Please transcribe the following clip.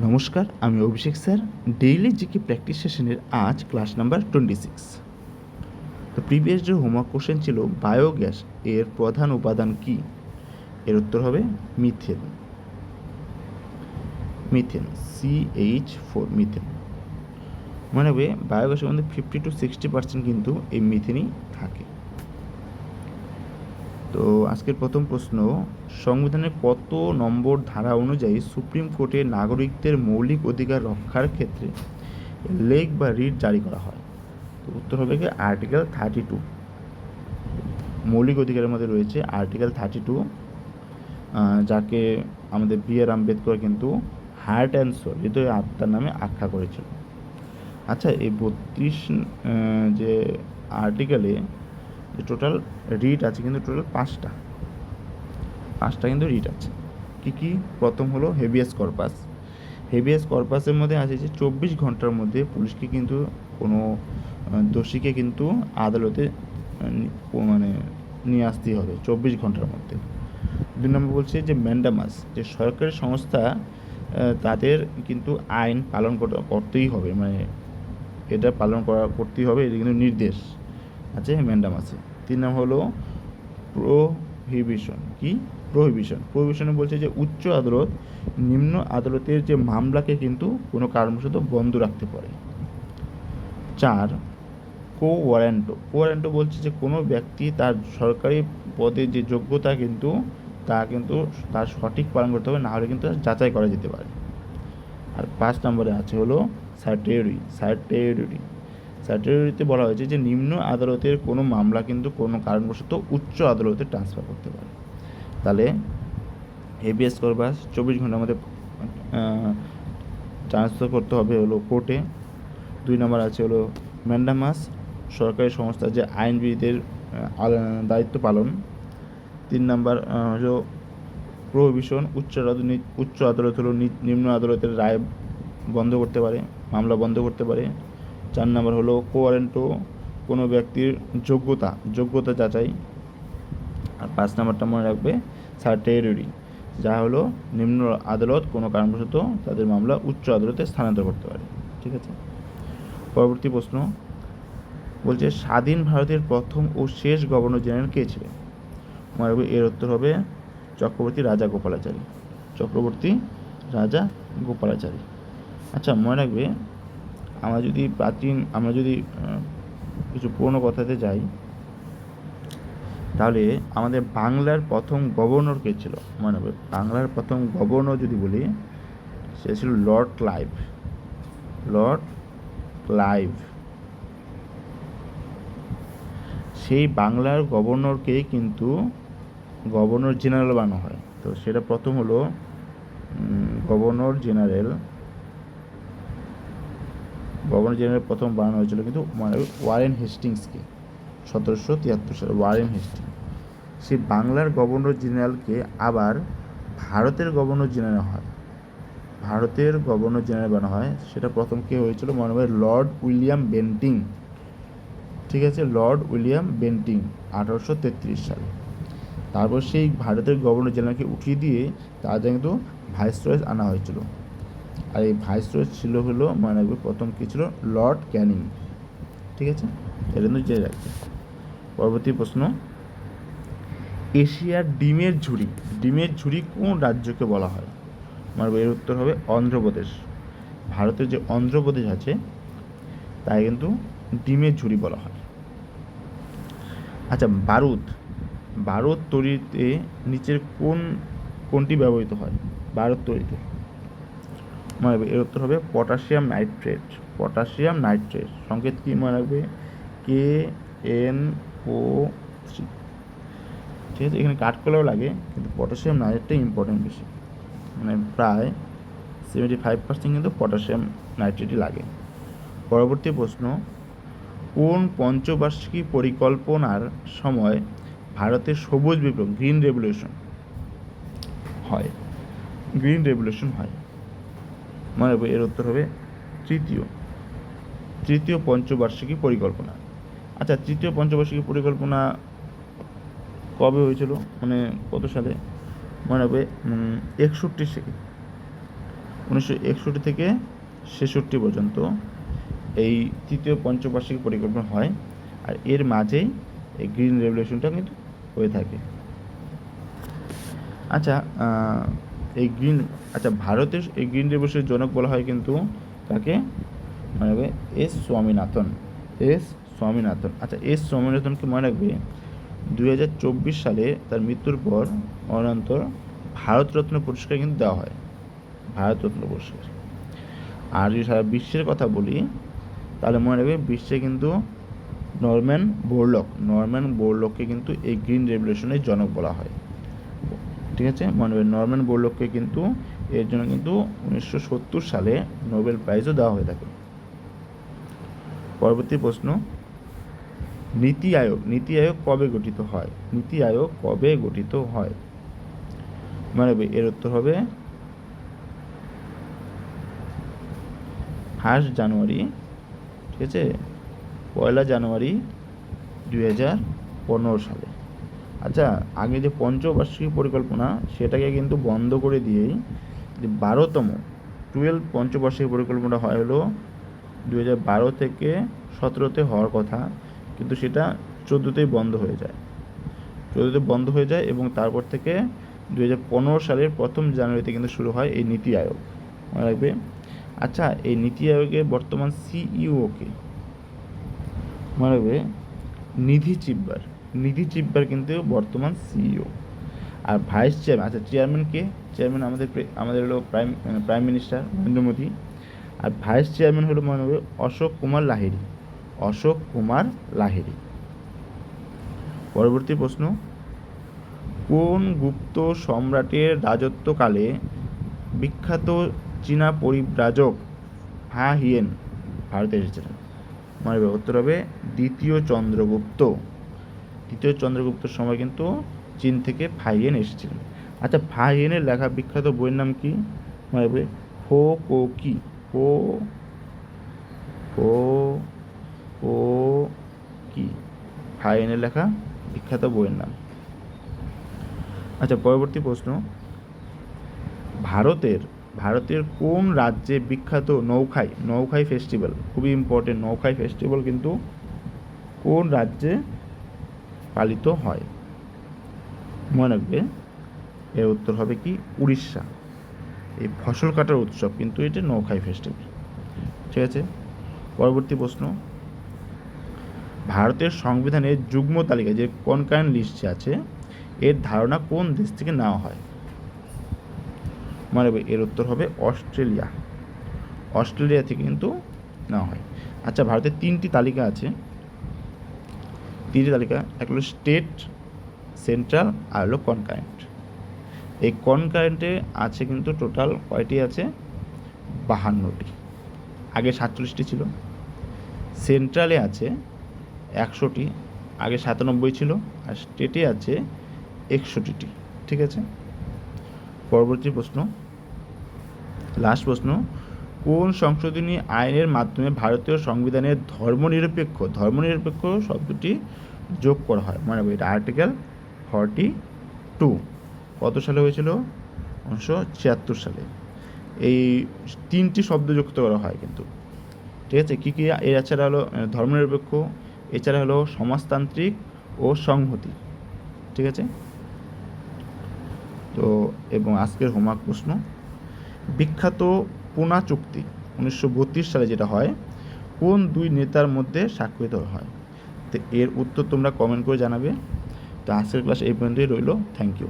নমস্কার, আমি অভিষেক sir. Daily GK practice সেশনের আজ ক্লাস নাম্বার 26। তো প্রিভিয়াস যে হোমওয়ার্ক কোশ্চেন ছিল, বায়োগ্যাস এর প্রধান উপাদান কি? এর উত্তর হবে মিথেন। Methane, CH4, methane. মনে রাখবে বায়োগ্যাসের মধ্যে 50 to 60% কিন্তু এই মিথেনই থাকে। তো আজকের প্রথম প্রশ্ন, সংবিধানের কত নম্বর ধারা অনুযায়ী সুপ্রিম কোর্টে নাগরিকদের মৌলিক অধিকার রক্ষার ক্ষেত্রে লেখ বা রিট জারি করা হয়? তো উত্তর হবে কি আর্টিকেল 32। মৌলিক অধিকারের মধ্যে রয়েছে আর্টিকেল 32, যাকে আমাদের B.R. আম্বেদকর কিন্তু হার্ট অ্যান্ড সোল, হৃদয় আত্মার নামে আখ্যা করেছিল। আচ্ছা, এই 32 যে আর্টিকেলে যে টোটাল রিট আছে কিন্তু টোটাল পাঁচটা কিন্তু রিট আছে। কি কি? প্রথম হলো হেভিয়াস কর্পাস। হেভিয়াস কর্পাসের মধ্যে আছে যে 24 ঘন্টার মধ্যে পুলিশকে কিন্তু কোনো দোষীকে কিন্তু আদালতে মানে নিয়ে আসতেই হবে 24 ঘন্টার মধ্যে। 2 নম্বর বলছে যে ম্যান্ডামাস, যে সরকারি সংস্থা তাদের কিন্তু আইন পালন করতেই হবে, মানে এটা করতেই হবে, এটা কিন্তু নির্দেশ আছে ম্যান্ডামাসে। 3 নম্বর হলো প্রোহিবিশন। কি? প্রোহিবিশনে বলছে যে উচ্চ আদালত নিম্ন আদালতের যে মামলাকে কিন্তু কোনো কারণবশত বন্ধ রাখতে পারে। 4 কোয়ারেন্টো বলছে যে কোনো ব্যক্তি তার সরকারি পদে যে যোগ্যতা কিন্তু তার সঠিক পালন করতে হবে, না হলে কিন্তু যাচাই করা যেতে পারে। আর 5 নম্বরে আছে হলো স্যাটেরিতে বলা হয়েছে যে নিম্ন আদালতের কোনো মামলা কিন্তু কোনো কারণবশত উচ্চ আদালতে ট্রান্সফার করতে পারে। তাহলে হেভিয়াস কর্পাস 24 ঘন্টার মধ্যে ট্রান্সফার করতে হবে হলো কোর্টে। 2 নম্বর আছে হলো ম্যান্ডামাস, সরকারি সংস্থার যে আইনবিদের দায়িত্ব পালন। 3 নম্বর হলো প্রোহিবিশন, উচ্চ আদালত হলো নিম্ন আদালতের রায় বন্ধ করতে পারে, মামলা বন্ধ করতে পারে। 4 নম্বর হলো কোয়ারেন্টো, কোনো ব্যক্তির যোগ্যতা যাচাই। আর 5 নম্বরটা মনে রাখবে সার্টেরিটি, যা হলো নিম্ন আদালত কোনো কারণবশত তাদের মামলা উচ্চ আদালতে স্থানান্তর করতে পারে। ঠিক আছে। পরবর্তী প্রশ্ন বলছে স্বাধীন ভারতের প্রথম ও শেষ গভর্নর জেনারেল কে ছিলেন? মনে রাখবে এর উত্তর হবে চক্রবর্তী রাজা গোপালাচারী। আচ্ছা, মনে রাখবে আমরা যদি কিছু পুরনো কথাতে যাই, তাহলে আমাদের বাংলার প্রথম গভর্নর কে ছিল? মনে রাখবে বাংলার প্রথম গভর্নর যদি বলি, সে ছিল লর্ড ক্লাইভ। সেই বাংলার গভর্নরকেই কিন্তু গভর্নর জেনারেল বানানো হয়। তো সেটা প্রথম হলো গভর্নর জেনারেল প্রথম বানানো হয়েছিল কিন্তু ওয়ারেন হেস্টিংসকে 1773 সালে। ওয়ারেন হেস্টিংস সেই বাংলার গভর্নর জেনারেলকে আবার ভারতের গভর্নর জেনারেল বানানো হয়। সেটা প্রথম কে হয়েছিল? মনে হয় লর্ড উইলিয়াম বেন্টিং। ঠিক আছে, লর্ড উইলিয়াম বেন্টিং 1833 সালে। তারপর সেই ভারতের গভর্নর জেনারেলকে উঠিয়ে দিয়ে তার কিন্তু ভাইসরয় আনা হয়েছিল। আর এই ভাইসরয় ছিল হলো মনে রাখবে প্রথম কী ছিল? লর্ড ক্যানিং। ঠিক আছে, এটা কিন্তু জেনে রাখবে। পরবর্তী প্রশ্ন, এশিয়ার ডিমের ঝুড়ি কোন রাজ্যকে বলা হয়? মানে এর উত্তর হবে অন্ধ্রপ্রদেশ। ভারতের যে অন্ধ্রপ্রদেশ আছে তাই কিন্তু ডিমের ঝুড়ি বলা হয়। আচ্ছা, বারুদ তৈরিতে নিচের কোনটি ব্যবহৃত হয়? বারুদ তৈরিতে মনে রাখবে এর উত্তর হবে পটাশিয়াম নাইট্রেট। সংকেত কি মনে রাখবে? KNO3। ঠিক আছে, এখানে কাট করলেও লাগে, কিন্তু পটাশিয়াম নাইট্রেটটাই ইম্পর্টেন্ট বেশি, মানে প্রায় 75% কিন্তু পটাশিয়াম নাইট্রেটই লাগে। পরবর্তী প্রশ্ন, কোন পঞ্চবার্ষিকী পরিকল্পনার সময় ভারতের সবুজ বিপ্লব গ্রিন রেভলিউশন হয়? মনে রাখবে এর উত্তর হবে তৃতীয় পঞ্চবার্ষিকী পরিকল্পনা। আচ্ছা, তৃতীয় পঞ্চবার্ষিকী পরিকল্পনা কবে হয়েছিল, মানে কত সালে? মনে রাখবে 61 1961 থেকে 66 পর্যন্ত এই তৃতীয় পঞ্চবার্ষিক পরিকল্পনা হয়, আর এর মাঝেই এই গ্রিন রেভলিউশনটা কিন্তু হয়ে থাকে। আচ্ছা, ভারতের এই গ্রিন রেভলিউশনের জনক বলা হয় কিন্তু কাকে, মনে রাখবে এস স্বামীনাথন। আচ্ছা, এস স্বামীনাথনকে মনে রাখবে 2024 সালে তার মৃত্যুর পর মরণান্তর ভারতরত্ন পুরস্কার কিন্তু দেওয়া হয়, ভারতরত্ন পুরস্কার। আর যদি সারা বিশ্বের কথা বলি তাহলে মনে রাখবে বিশ্বে কিন্তু নরম্যান বোরলককে কিন্তু এই গ্রিন রেভলিউশনের জনক বলা হয়। ঠিক আছে, মনে রাখবে নরম্যান বোরলককে কিন্তু এর জন্য কিন্তু 1970 সালে নোবেল প্রাইজও দেওয়া হয়ে থাকে। পরবর্তী প্রশ্ন, নীতি আয়োগ কবে গঠিত হয়? মনে রাখবে এর উত্তর হবে 1 জানুয়ারি, ঠিক আছে, 1 জানুয়ারি 2015 সালে। আচ্ছা, আগে যে পঞ্চবার্ষিক পরিকল্পনা সেটাকে কিন্তু বন্ধ করে দিয়েই যে 12তম পঞ্চবার্ষিক পরিকল্পনা হয় হলো 2012 থেকে 17তে হওয়ার কথা, কিন্তু সেটা 14তেই বন্ধ হয়ে যায় এবং তারপর থেকে 2015 সালের 1 জানুয়ারিতে কিন্তু শুরু হয় এই নীতি আয়োগ, মনে রাখবে। আচ্ছা, এই নীতি আয়োগের বর্তমান সিইও কে? মনে রাখবে নিধি চিব্বার কিন্তু বর্তমান সিইও। আর ভাইস চেয়ারম্যান, আচ্ছা চেয়ারম্যান কে? চেয়ারম্যান আমাদের হলো প্রাইম মিনিস্টার নরেন্দ্র মোদী। আর ভাইস চেয়ারম্যান হলো মনে হবে অশোক কুমার লাহিড়ী। পরবর্তী প্রশ্ন, কোন গুপ্ত সম্রাটের রাজত্বকালে বিখ্যাত চীনা পরিব্রাজক ফা হিয়েন ভারতে এসেছিলেন? মনে হবে উত্তর হবে দ্বিতীয় চন্দ্রগুপ্তর সময় কিন্তু চীন থেকে ফা হিয়েন এসেছিলেন। আচ্ছা, ফা হিয়েনের লেখা বিখ্যাত বইয়ের নাম কি? মনে হবে ফো কি, ফা হিয়েনের লেখা বিখ্যাত বইয়ের নাম। আচ্ছা, পরবর্তী প্রশ্ন, ভারতের কোন রাজ্যে বিখ্যাত নৌখাই ফেস্টিভ্যাল, খুবই ইম্পর্টেন্ট, নৌখাই ফেস্টিভ্যাল কিন্তু কোন রাজ্যে পালিত হয়? মনে রাখবে এর উত্তর হবে কি উড়িষ্যা। এই ফসল কাটার উৎসব কিন্তু এটা নৌখাই ফেস্টিভ্যাল। ঠিক আছে, পরবর্তী প্রশ্ন, ভারতের সংবিধানের যুগ্ম তালিকা যে কনকারেন্ট লিস্টে আছে এর ধারণা কোন দেশ থেকে নেওয়া হয়? মনে রাখবে এর উত্তর হবে অস্ট্রেলিয়া থেকে কিন্তু নেওয়া হয়। আচ্ছা, ভারতের 3টি তালিকা আছে, এক হলো স্টেট, সেন্ট্রাল আর হলো কনকারেন্ট। এই কনকারেন্টে আছে কিন্তু টোটাল কয়টি আছে? 52টি, আগে 47টি ছিল। সেন্ট্রালে আছে 100টি, আগে 97 ছিল। আর স্টেটে আছে 61টি। ঠিক আছে, পরবর্তী প্রশ্ন, লাস্ট প্রশ্ন, কোন সংশোধনী আইনের মাধ্যমে ভারতীয় সংবিধানে ধর্মনিরপেক্ষ শব্দটি যোগ করা হয়? মনে রাখবে এটা আর্টিকেল 42 কত সালে হয়েছিল? 1976 সালে। এই 3টি শব্দ যুক্ত করা হয় কিন্তু। ঠিক আছে, কী এছাড়া হলো ধর্মনিরপেক্ষ, এছাড়া হলো সমাজতান্ত্রিক ও সংহতি। ঠিক আছে, তো এবং আজকের হোমওয়ার্ক প্রশ্ন, বিখ্যাত পুনা চুক্তি 1932 সালে যেটা হয় কোন 2 নেতার মধ্যে স্বাক্ষরিত হয়? তো এর উত্তর তোমরা কমেন্ট করে জানাবে। তো আজকের ক্লাস এই পর্যন্তই রইল। Thank you.